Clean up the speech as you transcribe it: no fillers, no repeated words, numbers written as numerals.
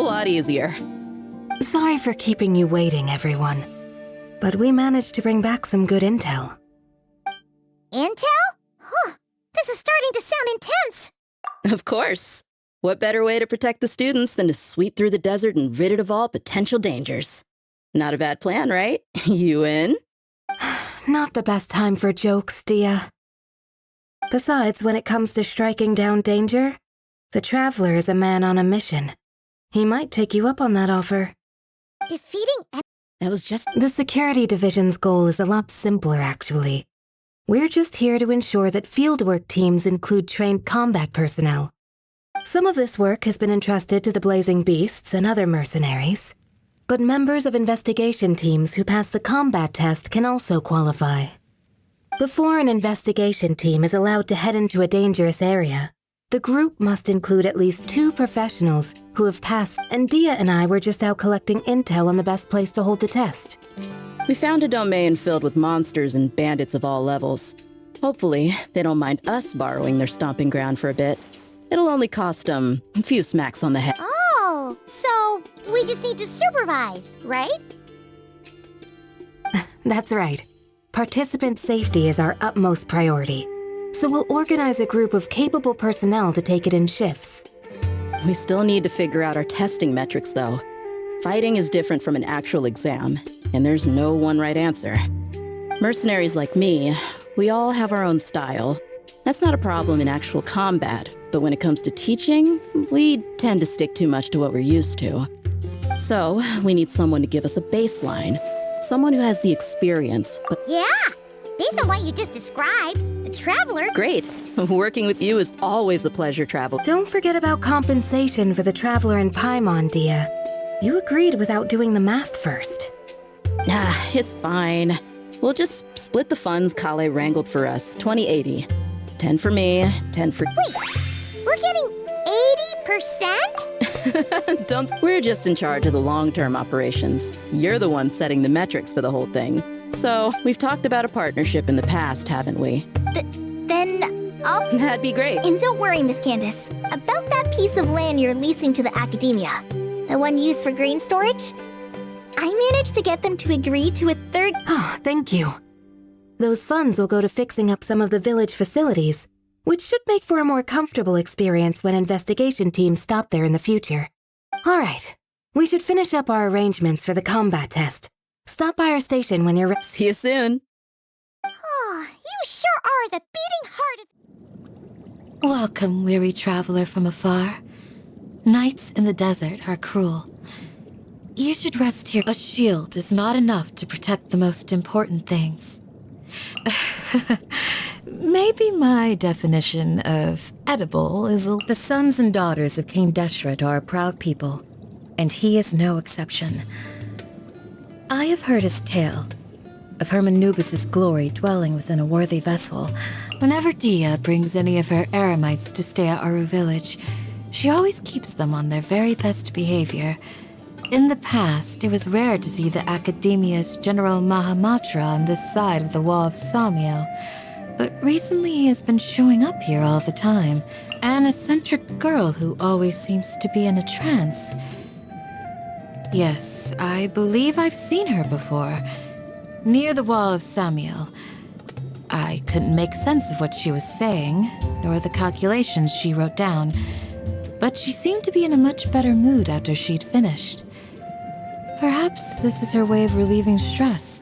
lot easier. Sorry for keeping you waiting, everyone. But we managed to bring back some good intel. Intel? Huh. This is starting to sound intense. Of course. What better way to protect the students than to sweep through the desert and rid it of all potential dangers? Not a bad plan, right? You in? Not the best time for jokes, Dia. Besides, when it comes to striking down danger, the Traveler is a man on a mission. He might take you up on that offer. Defeating That was just... The security division's goal is a lot simpler, actually. We're just here to ensure that fieldwork teams include trained combat personnel. Some of this work has been entrusted to the Blazing Beasts and other mercenaries, but members of investigation teams who pass the combat test can also qualify. Before an investigation team is allowed to head into a dangerous area, the group must include at least 2 professionals who have passed, and Dia and I were just out collecting intel on the best place to hold the test. We found a domain filled with monsters and bandits of all levels. Hopefully, they don't mind us borrowing their stomping ground for a bit. It'll only cost them a few smacks on the head. Oh, so we just need to supervise, right? That's right. Participant safety is our utmost priority, so we'll organize a group of capable personnel to take it in shifts. We still need to figure out our testing metrics, though. Fighting is different from an actual exam, and there's no one right answer. Mercenaries like me, we all have our own style. That's not a problem in actual combat, but when it comes to teaching, we tend to stick too much to what we're used to. So, we need someone to give us a baseline. Someone who has the experience, but... Yeah! Based on what you just described, the Traveler... Great! Working with you is always a pleasure, Travel. Don't forget about compensation for the Traveler in Paimon, Dia. You agreed without doing the math first. It's fine. We'll just split the funds Kale wrangled for us, 20-80. 10 for me, 10 for... Wait, we're getting 80%? We're just in charge of the long-term operations. You're the one setting the metrics for the whole thing. So, we've talked about a partnership in the past, haven't we? Then I'll... That'd be great. And don't worry, Miss Candace. About that piece of land you're leasing to the academia, the one used for grain storage, I managed to get them to agree to a third... Oh, thank you. Those funds will go to fixing up some of the village facilities, which should make for a more comfortable experience when investigation teams stop there in the future. All right, we should finish up our arrangements for the combat test. Stop by our station when you're ready. See you soon. Oh, you sure are the beating heart of... Welcome, weary traveler from afar. Nights in the desert are cruel. You should rest here. A shield is not enough to protect the most important things. Maybe my definition of edible is the sons and daughters of King Deshret are a proud people, and he is no exception. I have heard his tale of Herman Nubis's glory dwelling within a worthy vessel. Whenever Dia brings any of her eremites to stay at Aru village, she always keeps them on their very best behavior. In the past, it was rare to see the Academia's General Mahamatra on this side of the Wall of Samiel, but recently he has been showing up here all the time. An eccentric girl who always seems to be in a trance. Yes, I believe I've seen her before. Near the Wall of Samiel. I couldn't make sense of what she was saying, nor the calculations she wrote down, but she seemed to be in a much better mood after she'd finished. Perhaps this is her way of relieving stress.